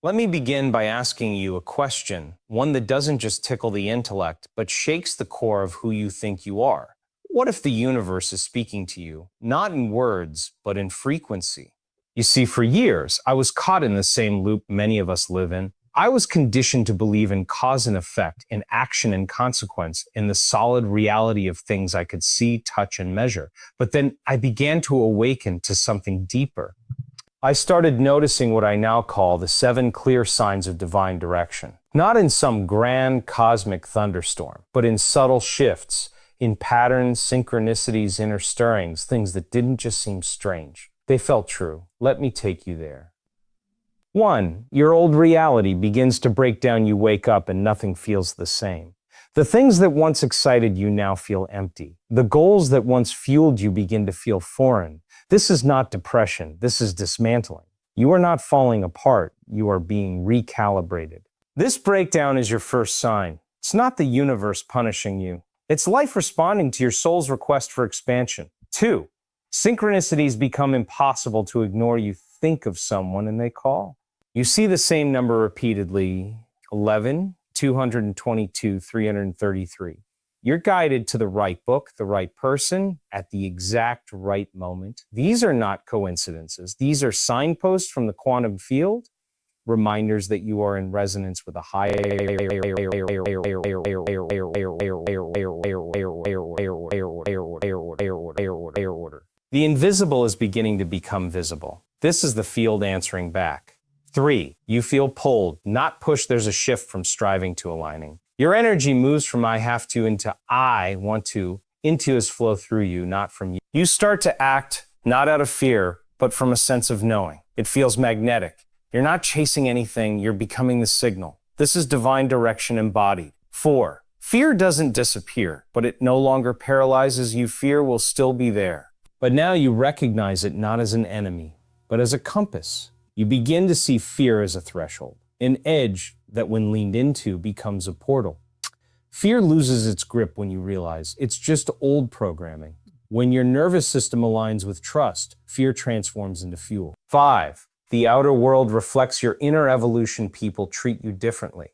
Let me begin by asking you a question, one that doesn't just tickle the intellect, but shakes the core of who you think you are. What if the universe is speaking to you, not in words, but in frequency? You see, for years, I was caught in the same loop many of us live in. I was conditioned to believe in cause and effect, in action and consequence, in the solid reality of things I could see, touch, and measure. But then I began to awaken to something deeper. I started noticing what I now call the 7 clear signs of divine direction. Not in some grand cosmic thunderstorm, but in subtle shifts, in patterns, synchronicities, inner stirrings, things that didn't just seem strange. They felt true. Let me take you there. 1. Your old reality begins to break down. You wake up and nothing feels the same. The things that once excited you now feel empty. The goals that once fueled you begin to feel foreign. This is not depression. This is dismantling. You are not falling apart. You are being recalibrated. This breakdown is your first sign. It's not the universe punishing you. It's life responding to your soul's request for expansion. 2. Synchronicities become impossible to ignore. You think of someone and they call. You see the same number repeatedly, 11, 222, 333. You're guided to the right book, the right person, at the exact right moment. These are not coincidences. These are signposts from the quantum field, reminders that you are in resonance with a higher order. The invisible is beginning to become visible. This is the field answering back. 3. You feel pulled, not pushed. There's a shift from striving to aligning. Your energy moves from I have to into I want to. Into is flow through you, not from you. You start to act not out of fear, but from a sense of knowing. It feels magnetic. You're not chasing anything. You're becoming the signal. This is divine direction embodied. 4. Fear doesn't disappear, but it no longer paralyzes you. Fear will still be there. But now you recognize it not as an enemy, but as a compass. You begin to see fear as a threshold, an edge that when leaned into becomes a portal. Fear loses its grip when you realize it's just old programming. When your nervous system aligns with trust, fear transforms into fuel. 5. The outer world reflects your inner evolution. People treat you differently.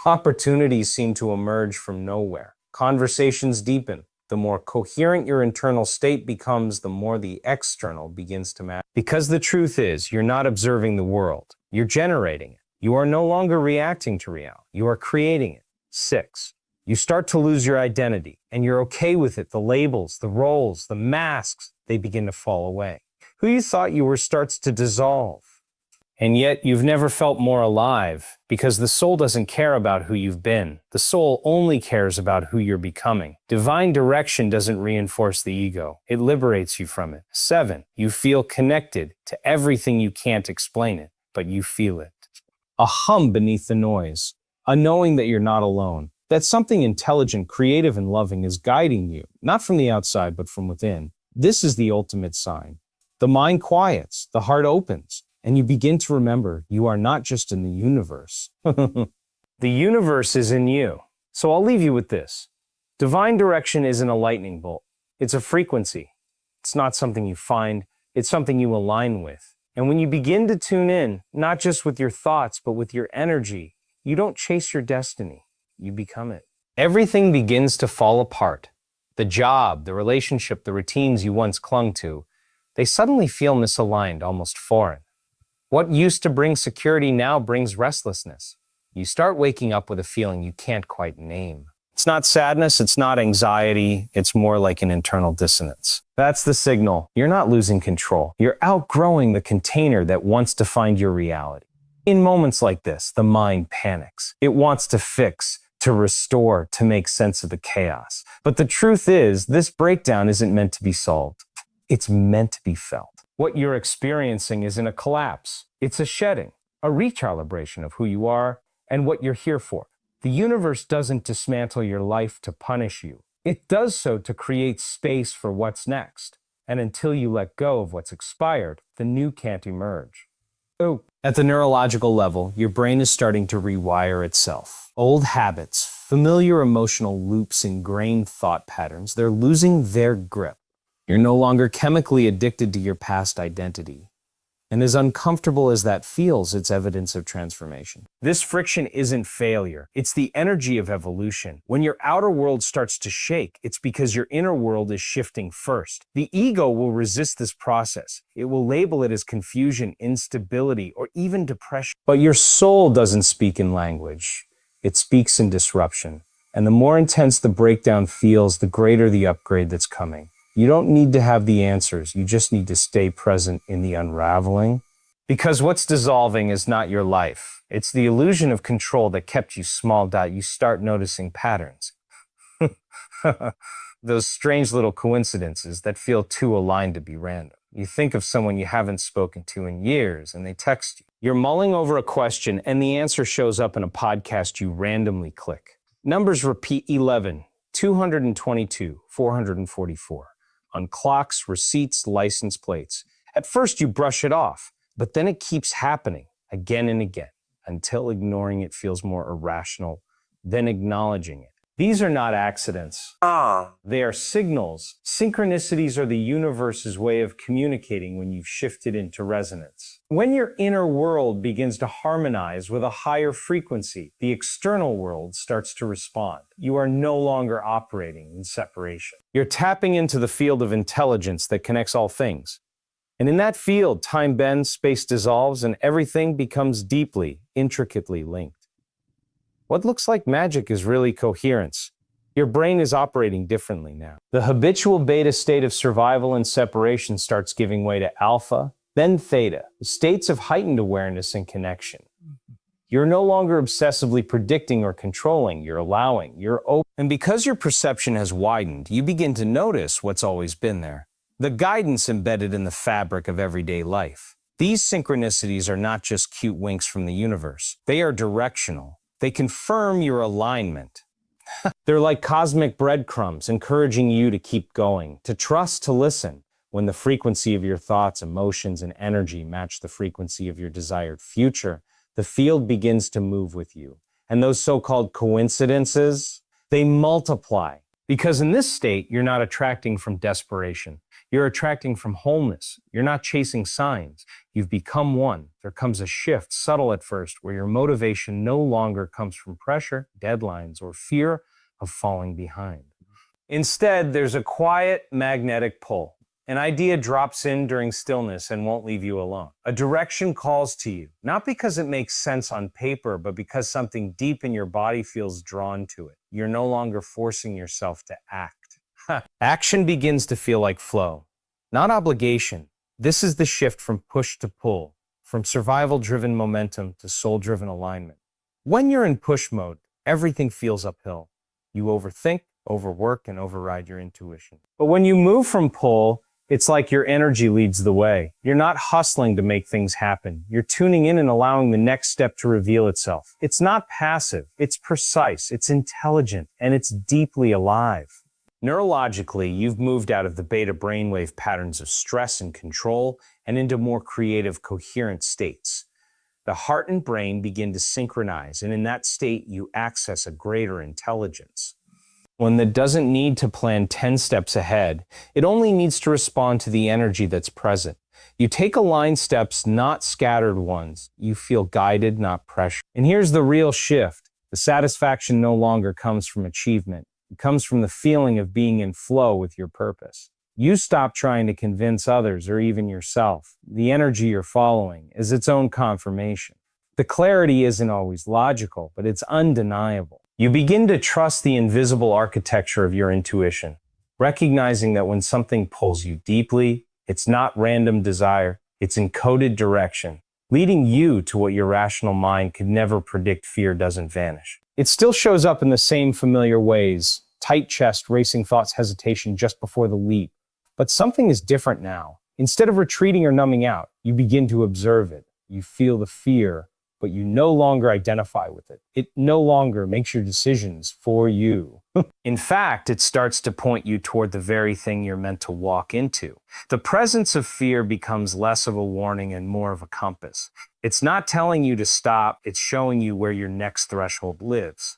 Opportunities seem to emerge from nowhere. Conversations deepen. The more coherent your internal state becomes, the more the external begins to matter. Because the truth is, you're not observing the world. You're generating it. You are no longer reacting to reality. You are creating it. 6. You start to lose your identity, and you're okay with it. The labels, the roles, the masks, they begin to fall away. Who you thought you were starts to dissolve. And yet you've never felt more alive, because the soul doesn't care about who you've been. The soul only cares about who you're becoming. Divine direction doesn't reinforce the ego. It liberates you from it. 7. You feel connected to everything. You can't explain it, but you feel it. A hum beneath the noise, a knowing that you're not alone, that something intelligent, creative, and loving is guiding you, not from the outside, but from within. This is the ultimate sign. The mind quiets, the heart opens, and you begin to remember you are not just in the universe. The universe is in you. So I'll leave you with this. Divine direction isn't a lightning bolt. It's a frequency. It's not something you find. It's something you align with. And when you begin to tune in, not just with your thoughts, but with your energy, you don't chase your destiny. You become it. Everything begins to fall apart. The job, the relationship, the routines you once clung to, they suddenly feel misaligned, almost foreign. What used to bring security now brings restlessness. You start waking up with a feeling you can't quite name. It's not sadness, it's not anxiety, it's more like an internal dissonance. That's the signal. You're not losing control. You're outgrowing the container that once defined your reality. In moments like this, the mind panics. It wants to fix, to restore, to make sense of the chaos. But the truth is, this breakdown isn't meant to be solved. It's meant to be felt. What you're experiencing isn't a collapse. It's a shedding, a recalibration of who you are and what you're here for. The universe doesn't dismantle your life to punish you. It does so to create space for what's next. And until you let go of what's expired, the new can't emerge. Oh, at the neurological level, your brain is starting to rewire itself. Old habits, familiar emotional loops, ingrained thought patterns, they're losing their grip. You're no longer chemically addicted to your past identity. And as uncomfortable as that feels, it's evidence of transformation. This friction isn't failure. It's the energy of evolution. When your outer world starts to shake, it's because your inner world is shifting first. The ego will resist this process. It will label it as confusion, instability, or even depression. But your soul doesn't speak in language. It speaks in disruption. And the more intense the breakdown feels, the greater the upgrade that's coming. You don't need to have the answers. You just need to stay present in the unraveling. Because what's dissolving is not your life. It's the illusion of control that kept you small. You start noticing patterns. Those strange little coincidences that feel too aligned to be random. You think of someone you haven't spoken to in years and they text you. You're mulling over a question and the answer shows up in a podcast you randomly click. Numbers repeat 11, 222, 444. On clocks, receipts, license plates. At first you brush it off, but then it keeps happening again and again until ignoring it feels more irrational than acknowledging it. These are not accidents. They are signals. Synchronicities are the universe's way of communicating when you've shifted into resonance. When your inner world begins to harmonize with a higher frequency, the external world starts to respond. You are no longer operating in separation. You're tapping into the field of intelligence that connects all things. And in that field, time bends, space dissolves, and everything becomes deeply, intricately linked. What looks like magic is really coherence. Your brain is operating differently now. The habitual beta state of survival and separation starts giving way to alpha, then theta, states of heightened awareness and connection. You're no longer obsessively predicting or controlling, you're allowing, you're open. And because your perception has widened, you begin to notice what's always been there. The guidance embedded in the fabric of everyday life. These synchronicities are not just cute winks from the universe. They are directional. They confirm your alignment. They're like cosmic breadcrumbs, encouraging you to keep going, to trust, to listen. When the frequency of your thoughts, emotions, and energy match the frequency of your desired future, the field begins to move with you. And those so-called coincidences, they multiply. Because in this state, you're not attracting from desperation. You're attracting from wholeness. You're not chasing signs. You've become one. There comes a shift, subtle at first, where your motivation no longer comes from pressure, deadlines, or fear of falling behind. Instead, there's a quiet magnetic pull. An idea drops in during stillness and won't leave you alone. A direction calls to you, not because it makes sense on paper, but because something deep in your body feels drawn to it. You're no longer forcing yourself to act. Action begins to feel like flow, not obligation. This is the shift from push to pull, from survival-driven momentum to soul-driven alignment. When you're in push mode, everything feels uphill. You overthink, overwork, and override your intuition. But when you move from pull, it's like your energy leads the way. You're not hustling to make things happen. You're tuning in and allowing the next step to reveal itself. It's not passive. It's precise. It's intelligent. And it's deeply alive. Neurologically, you've moved out of the beta brainwave patterns of stress and control and into more creative, coherent states. The heart and brain begin to synchronize, and in that state, you access a greater intelligence. One that doesn't need to plan 10 steps ahead. It only needs to respond to the energy that's present. You take aligned steps, not scattered ones. You feel guided, not pressured. And here's the real shift. The satisfaction no longer comes from achievement. It comes from the feeling of being in flow with your purpose. You stop trying to convince others or even yourself. The energy you're following is its own confirmation. The clarity isn't always logical, but it's undeniable. You begin to trust the invisible architecture of your intuition, recognizing that when something pulls you deeply, it's not random desire, it's encoded direction, leading you to what your rational mind could never predict. Fear doesn't vanish. It still shows up in the same familiar ways: tight chest, racing thoughts, hesitation just before the leap. But something is different now. Instead of retreating or numbing out, you begin to observe it. You feel the fear, but you no longer identify with it. It no longer makes your decisions for you. In fact, it starts to point you toward the very thing you're meant to walk into. The presence of fear becomes less of a warning and more of a compass. It's not telling you to stop, it's showing you where your next threshold lives.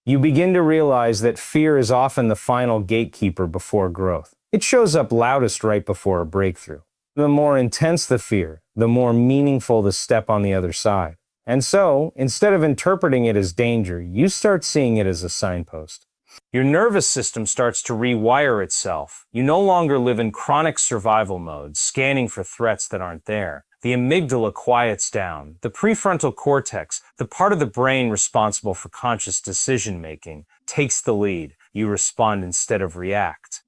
You begin to realize that fear is often the final gatekeeper before growth. It shows up loudest right before a breakthrough. The more intense the fear, the more meaningful the step on the other side. And so, instead of interpreting it as danger, you start seeing it as a signpost. Your nervous system starts to rewire itself. You no longer live in chronic survival mode, scanning for threats that aren't there. The amygdala quiets down. The prefrontal cortex, the part of the brain responsible for conscious decision-making, takes the lead. You respond instead of react.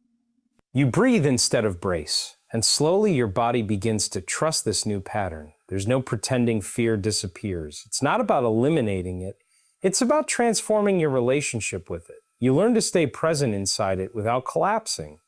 You breathe instead of brace. And slowly your body begins to trust this new pattern. There's no pretending fear disappears. It's not about eliminating it. It's about transforming your relationship with it. You learn to stay present inside it without collapsing.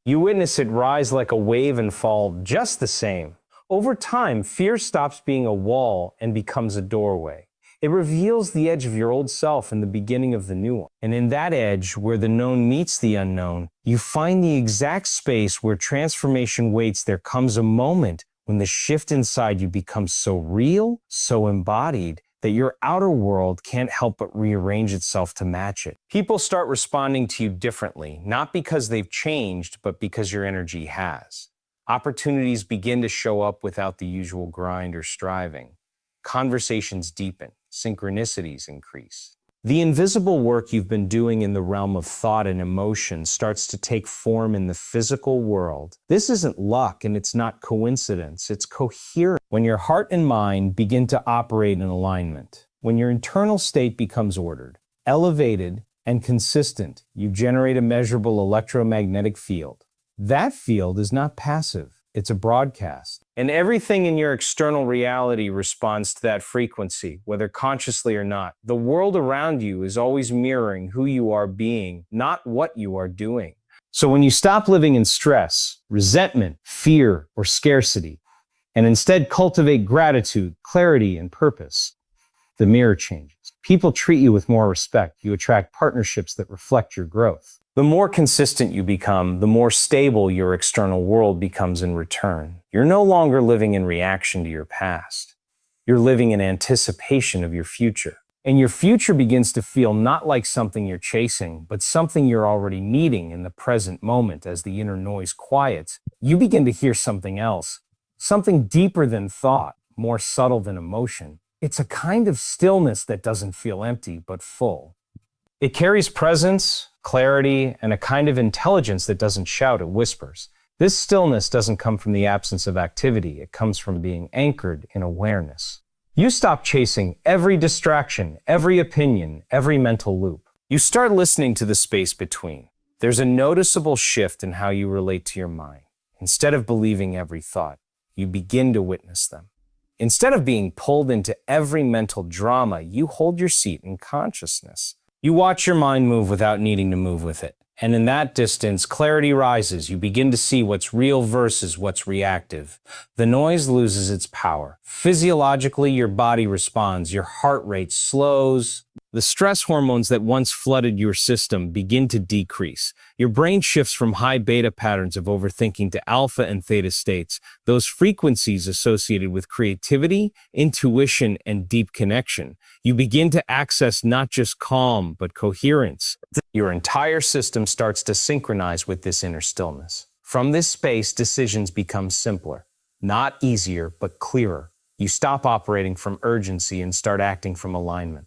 You witness it rise like a wave and fall just the same. Over time, fear stops being a wall and becomes a doorway. It reveals the edge of your old self and the beginning of the new one. And in that edge, where the known meets the unknown, you find the exact space where transformation waits. There comes a moment when the shift inside you becomes so real, so embodied, that your outer world can't help but rearrange itself to match it. People start responding to you differently, not because they've changed, but because your energy has. Opportunities begin to show up without the usual grind or striving. Conversations deepen. Synchronicities increase. The invisible work you've been doing in the realm of thought and emotion starts to take form in the physical world. This isn't luck and it's not coincidence, it's coherent. When your heart and mind begin to operate in alignment, when your internal state becomes ordered, elevated, and consistent, you generate a measurable electromagnetic field. That field is not passive, it's a broadcast. And everything in your external reality responds to that frequency, whether consciously or not. The world around you is always mirroring who you are being, not what you are doing. So when you stop living in stress, resentment, fear, or scarcity, and instead cultivate gratitude, clarity, and purpose, the mirror changes. People treat you with more respect. You attract partnerships that reflect your growth. The more consistent you become, the more stable your external world becomes in return. You're no longer living in reaction to your past. You're living in anticipation of your future. And your future begins to feel not like something you're chasing, but something you're already meeting in the present moment. As the inner noise quiets, you begin to hear something else, something deeper than thought, more subtle than emotion. It's a kind of stillness that doesn't feel empty, but full. It carries presence, clarity, and a kind of intelligence that doesn't shout, it whispers. This stillness doesn't come from the absence of activity. It comes from being anchored in awareness. You stop chasing every distraction, every opinion, every mental loop. You start listening to the space between. There's a noticeable shift in how you relate to your mind. Instead of believing every thought, you begin to witness them. Instead of being pulled into every mental drama, you hold your seat in consciousness. You watch your mind move without needing to move with it. And in that distance, clarity rises. You begin to see what's real versus what's reactive. The noise loses its power. Physiologically, your body responds. Your heart rate slows. The stress hormones that once flooded your system begin to decrease. Your brain shifts from high beta patterns of overthinking to alpha and theta states, those frequencies associated with creativity, intuition, and deep connection. You begin to access not just calm, but coherence. Your entire system starts to synchronize with this inner stillness. From this space, decisions become simpler, not easier, but clearer. You stop operating from urgency and start acting from alignment.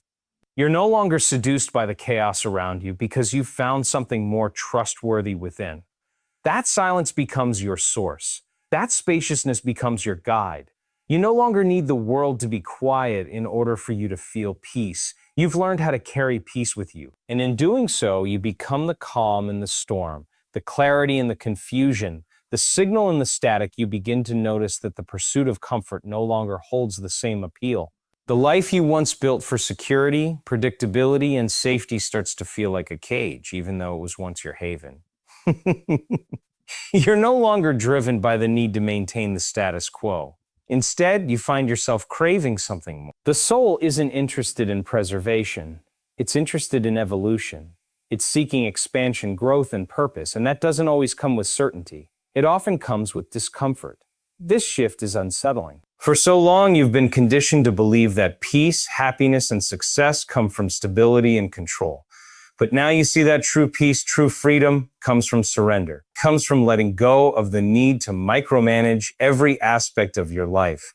You're no longer seduced by the chaos around you because you've found something more trustworthy within. That silence becomes your source. That spaciousness becomes your guide. You no longer need the world to be quiet in order for you to feel peace. You've learned how to carry peace with you. And in doing so, you become the calm in the storm, the clarity in the confusion, the signal in the static. You begin to notice that the pursuit of comfort no longer holds the same appeal. The life you once built for security, predictability, and safety starts to feel like a cage, even though it was once your haven. You're no longer driven by the need to maintain the status quo. Instead, you find yourself craving something more. The soul isn't interested in preservation. It's interested in evolution. It's seeking expansion, growth, and purpose, and that doesn't always come with certainty. It often comes with discomfort. This shift is unsettling. For so long, you've been conditioned to believe that peace, happiness, and success come from stability and control. But now you see that true peace, true freedom comes from surrender, comes from letting go of the need to micromanage every aspect of your life.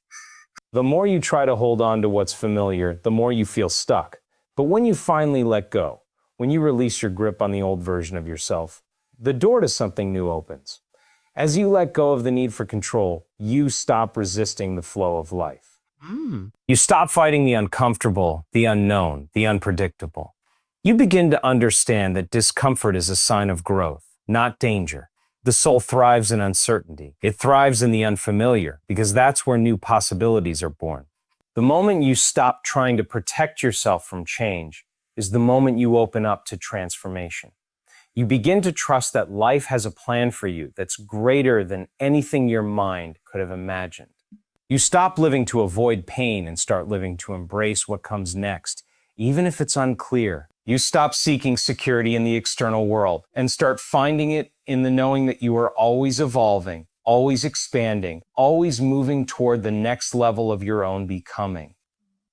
The more you try to hold on to what's familiar, the more you feel stuck. But when you finally let go, when you release your grip on the old version of yourself, the door to something new opens. As you let go of the need for control, you stop resisting the flow of life. You stop fighting the uncomfortable, the unknown, the unpredictable. You begin to understand that discomfort is a sign of growth, not danger. The soul thrives in uncertainty. It thrives in the unfamiliar because that's where new possibilities are born. The moment you stop trying to protect yourself from change is the moment you open up to transformation. You begin to trust that life has a plan for you that's greater than anything your mind could have imagined. You stop living to avoid pain and start living to embrace what comes next, even if it's unclear. You stop seeking security in the external world and start finding it in the knowing that you are always evolving, always expanding, always moving toward the next level of your own becoming.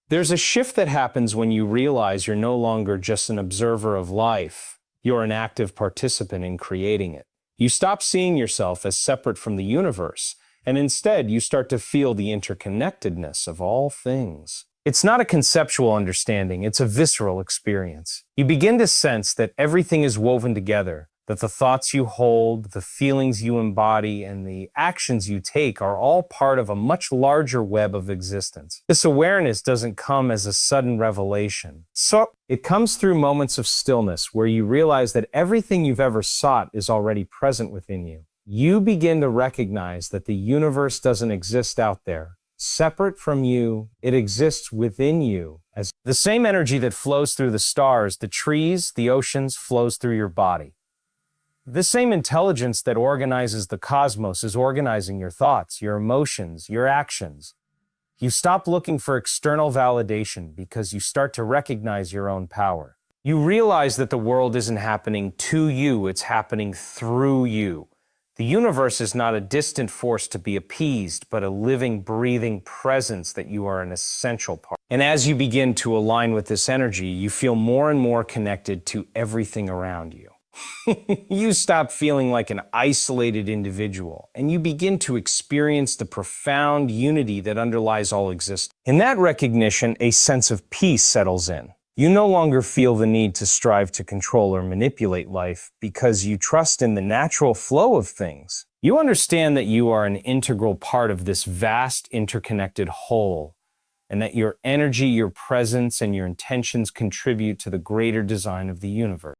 There's a shift that happens when you realize you're no longer just an observer of life. You're an active participant in creating it. You stop seeing yourself as separate from the universe, and instead you start to feel the interconnectedness of all things. It's not a conceptual understanding, it's a visceral experience. You begin to sense that everything is woven together, that the thoughts you hold, the feelings you embody, and the actions you take are all part of a much larger web of existence. This awareness doesn't come as a sudden revelation. So it comes through moments of stillness where you realize that everything you've ever sought is already present within you. You begin to recognize that the universe doesn't exist out there, separate from you. It exists within you. As the same energy that flows through the stars, the trees, the oceans, flows through your body. The same intelligence that organizes the cosmos is organizing your thoughts, your emotions, your actions. You stop looking for external validation because you start to recognize your own power. You realize that the world isn't happening to you, it's happening through you. The universe is not a distant force to be appeased, but a living, breathing presence that you are an essential part. And as you begin to align with this energy, you feel more and more connected to everything around you. You stop feeling like an isolated individual, and you begin to experience the profound unity that underlies all existence. In that recognition, a sense of peace settles in. You no longer feel the need to strive to control or manipulate life because you trust in the natural flow of things. You understand that you are an integral part of this vast, interconnected whole, and that your energy, your presence, and your intentions contribute to the greater design of the universe.